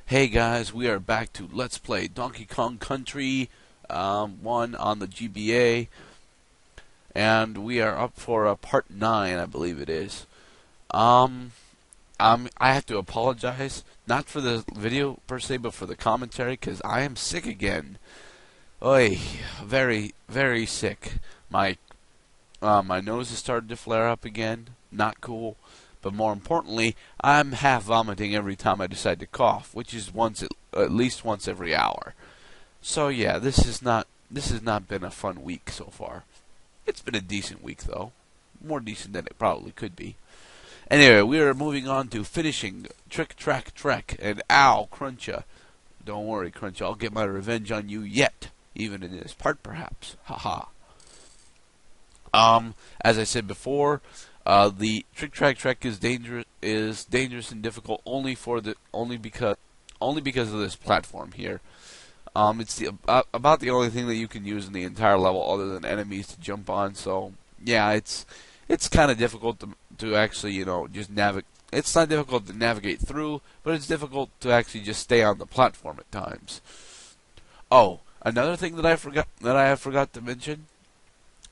Hey guys, we are back to Let's Play Donkey Kong Country 1 on the GBA, and we are up for part 9, I believe it is. I have to apologize, not for the video per se, but for the commentary, because I am sick again. Oy, very, very sick. My nose has started to flare up again. Not cool. But more importantly, I'm half vomiting every time I decide to cough, which is at least once every hour. So yeah, this has not been a fun week so far. It's been a decent week though, more decent than it probably could be. Anyway, we are moving on to finishing Trick Track Trek, and ow, Cruncha. Don't worry, Cruncha, I'll get my revenge on you yet, even in this part perhaps. Haha. As I said before, the Trick Track Trek is dangerous and difficult only because of this platform here. It's about the only thing that you can use in the entire level other than enemies to jump on. So yeah, it's kind of difficult to actually just navigate. It's not difficult to navigate through, but it's difficult to actually just stay on the platform at times. Oh, another thing that I forgot to mention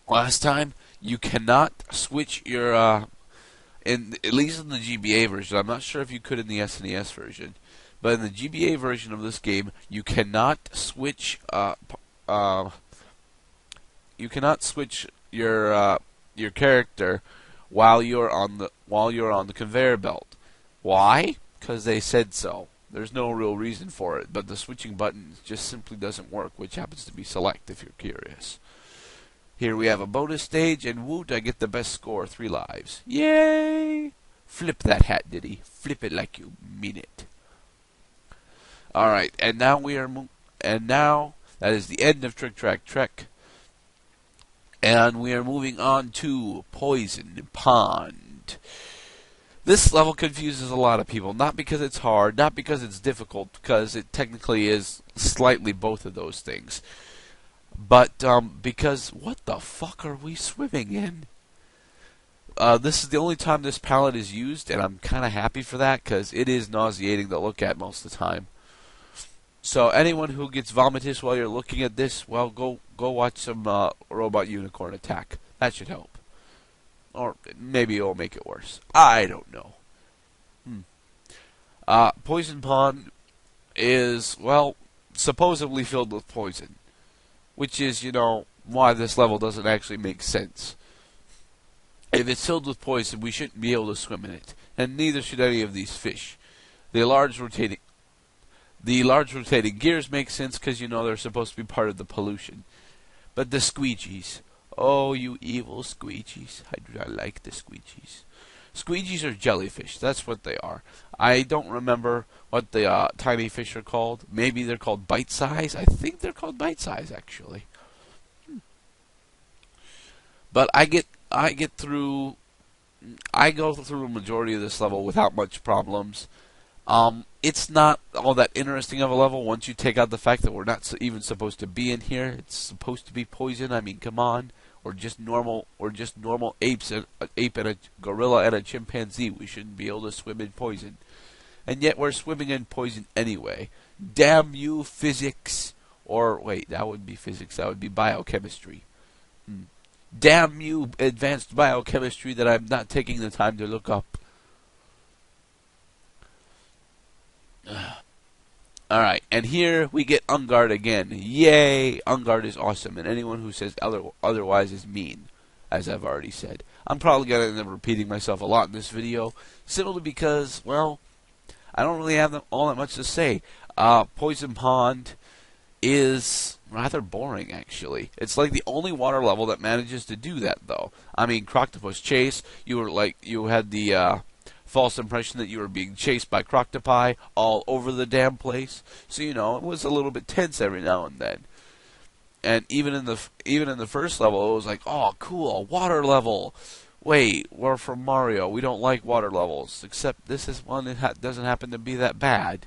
last time. You cannot switch your, at least in the GBA version. I'm not sure if you could in the SNES version, but in the GBA version of this game, you cannot switch, your character while you're on the conveyor belt. Why? Because they said so. There's no real reason for it, but the switching button just simply doesn't work, which happens to be select if you're curious. Here we have a bonus stage, and woot, I get the best score, 3 lives. Yay! Flip that hat, Diddy. Flip it like you mean it. Alright, and now that is the end of Trick Track Trek. And we are moving on to Poison Pond. This level confuses a lot of people, not because it's hard, not because it's difficult, because it technically is slightly both of those things. But, because, what the fuck are we swimming in? This is the only time this palette is used, and I'm kind of happy for that, because it is nauseating to look at most of the time. So, anyone who gets vomitous while you're looking at this, well, go watch some, Robot Unicorn Attack. That should help. Or, maybe it'll make it worse. I don't know. Poison Pond is, well, supposedly filled with poison. Which is, why this level doesn't actually make sense. If it's filled with poison, we shouldn't be able to swim in it. And neither should any of these fish. The large rotating gears make sense because, they're supposed to be part of the pollution. But the squeegees. Oh, you evil squeegees. I do not like the squeegees. Squeegees are jellyfish. That's what they are. I don't remember what the tiny fish are called. Maybe they're called bite size. I think they're called bite size, actually. But I go through a majority of this level without much problems. It's not all that interesting of a level once you take out the fact that we're not even supposed to be in here. It's supposed to be poison. I mean, come on. Or just normal apes, an ape and a gorilla and a chimpanzee. We shouldn't be able to swim in poison. And yet we're swimming in poison anyway. Damn you, physics. Or, wait, that wouldn't be physics. That would be biochemistry. Damn you, advanced biochemistry that I'm not taking the time to look up. Alright, and here we get Ungard again. Yay! Ungard is awesome, and anyone who says otherwise is mean, as I've already said. I'm probably going to end up repeating myself a lot in this video, simply because, well, I don't really have all that much to say. Poison Pond is rather boring, actually. It's like the only water level that manages to do that, though. I mean, Croctopus Chase, you had the false impression that you were being chased by Croctopi all over the damn place. So it was a little bit tense every now and then. And even in the first level, it was like, oh, cool, water level. Wait, we're from Mario. We don't like water levels, except this is one that doesn't happen to be that bad,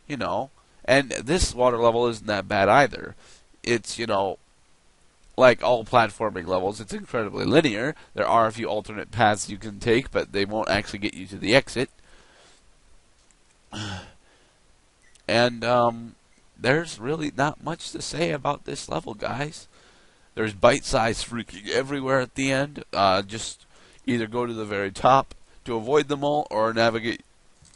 And this water level isn't that bad either. It's like all platforming levels, it's incredibly linear. There are a few alternate paths you can take, but they won't actually get you to the exit. And there's really not much to say about this level, guys. There's bite-sized freaking everywhere at the end. Just either go to the very top to avoid them all, or navigate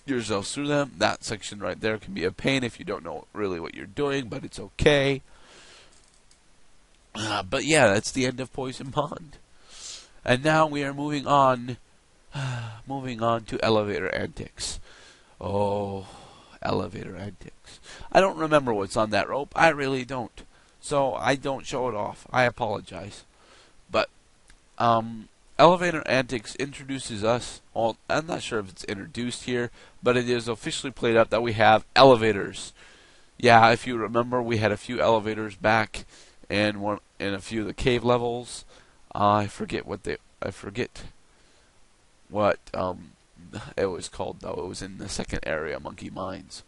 yourself through them. That section right there can be a pain if you don't know really what you're doing, but it's okay. But yeah, that's the end of Poison Pond. And now we are moving on to elevator antics. Oh, elevator antics. I don't remember what's on that rope. I really don't. So I don't show it off. I apologize. But elevator antics introduces us. Well, I'm not sure if it's introduced here, but it is officially played up that we have elevators. Yeah, if you remember, we had a few elevators back and one in a few of the cave levels. I forget what it was called, though. It was in the second area, Monkey Mines.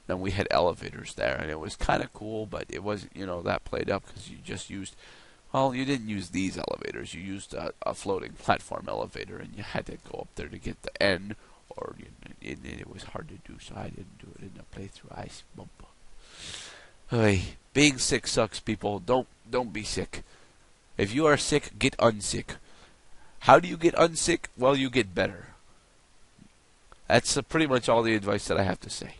And we had elevators there, and it was kind of cool, but it wasn't, that played up because you just used, well, you didn't use these elevators. You used a floating platform elevator, and you had to go up there to get the end, or it was hard to do, so I didn't do it in the playthrough. I bump. Hey, being sick sucks, people. Don't be sick. If you are sick, get unsick. How do you get unsick? Well, you get better. That's pretty much all the advice that I have to say.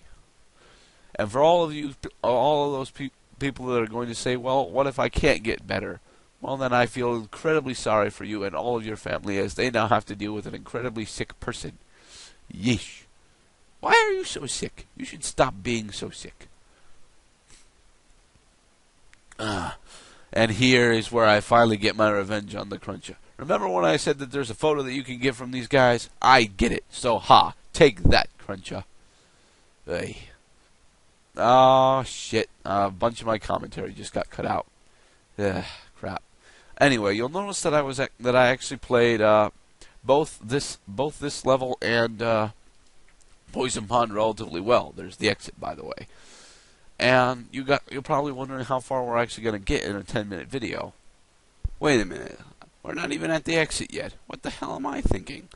And for all of those people that are going to say, well, what if I can't get better? Well, then I feel incredibly sorry for you and all of your family, as they now have to deal with an incredibly sick person. Yeesh. Why are you so sick? You should stop being so sick. And here is where I finally get my revenge on the Cruncher. Remember when I said that there's a photo that you can get from these guys? I get it. So, take that, Cruncher. Hey. Oh, shit. A bunch of my commentary just got cut out. Crap. Anyway, you'll notice that I actually played both this level and Poison Pond relatively well. There's the exit, by the way. And you're probably wondering how far we're actually going to get in a 10-minute video. Wait a minute. We're not even at the exit yet. What the hell am I thinking?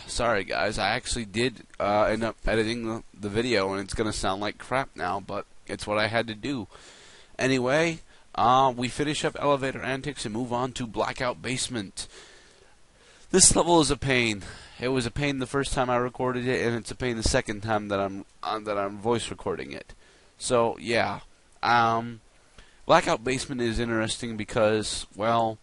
Sorry, guys. I actually did end up editing the video, and it's going to sound like crap now, but it's what I had to do. Anyway, we finish up elevator antics and move on to Blackout Basement. This level is a pain. It was a pain the first time I recorded it, and it's a pain the second time that I'm voice recording it. So yeah, Blackout Basement is interesting because, well,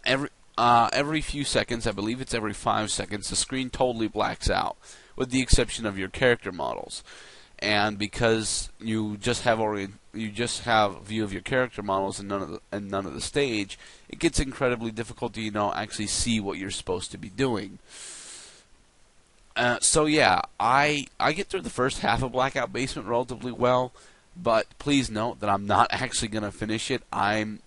every few seconds, I believe it's every 5 seconds, the screen totally blacks out, with the exception of your character models. And because you just have view of your character models and none of the stage, it gets incredibly difficult to actually see what you're supposed to be doing. So yeah, I get through the first half of Blackout Basement relatively well, but please note that I'm not actually going to finish it. I'm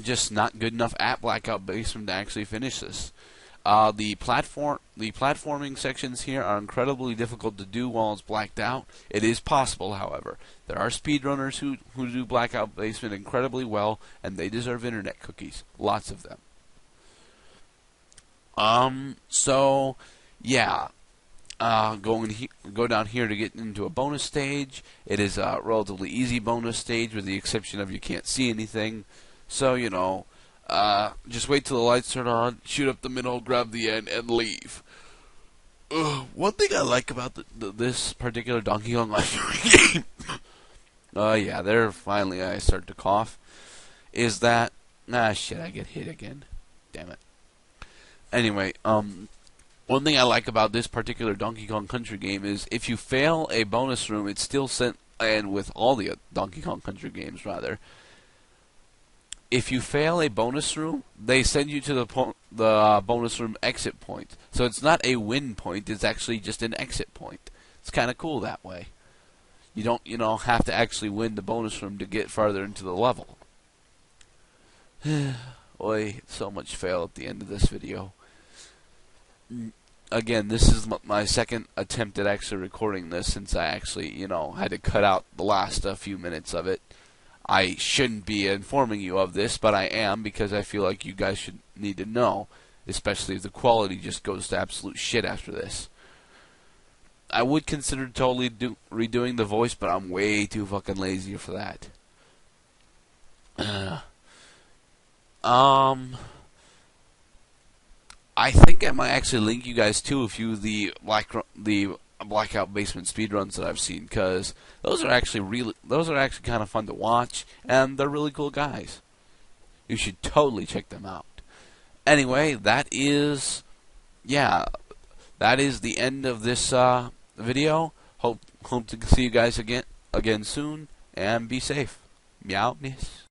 just not good enough at Blackout Basement to actually finish this. The platforming sections here are incredibly difficult to do while it's blacked out. It is possible, however. There are speedrunners who do Blackout Basement incredibly well, and they deserve internet cookies. Lots of them. So yeah, go down here to get into a bonus stage. It is a relatively easy bonus stage, with the exception of you can't see anything. So, just wait till the lights turn on, shoot up the middle, grab the end, and leave. One thing I like about this particular Donkey Kong game, yeah, there finally I start to cough, is that, shit, I get hit again. Damn it. Anyway, one thing I like about this particular Donkey Kong Country game is if you fail a bonus room, it's still sent, and with all the Donkey Kong Country games, rather, if you fail a bonus room, they send you to the bonus room exit point. So it's not a win point, it's actually just an exit point. It's kind of cool that way. You don't, have to actually win the bonus room to get farther into the level. Boy, so much fail at the end of this video. Again, this is my second attempt at actually recording this, since I actually, had to cut out the last few minutes of it. I shouldn't be informing you of this, but I am, because I feel like you guys should need to know, especially if the quality just goes to absolute shit after this. I would consider totally redoing the voice, but I'm way too fucking lazy for that. I think I might actually link you guys to a few of the Blackout Basement speedruns that I've seen, because those are actually kind of fun to watch, and they're really cool guys. You should totally check them out. Anyway, that is the end of this video. Hope to see you guys again soon, and be safe. Meowness.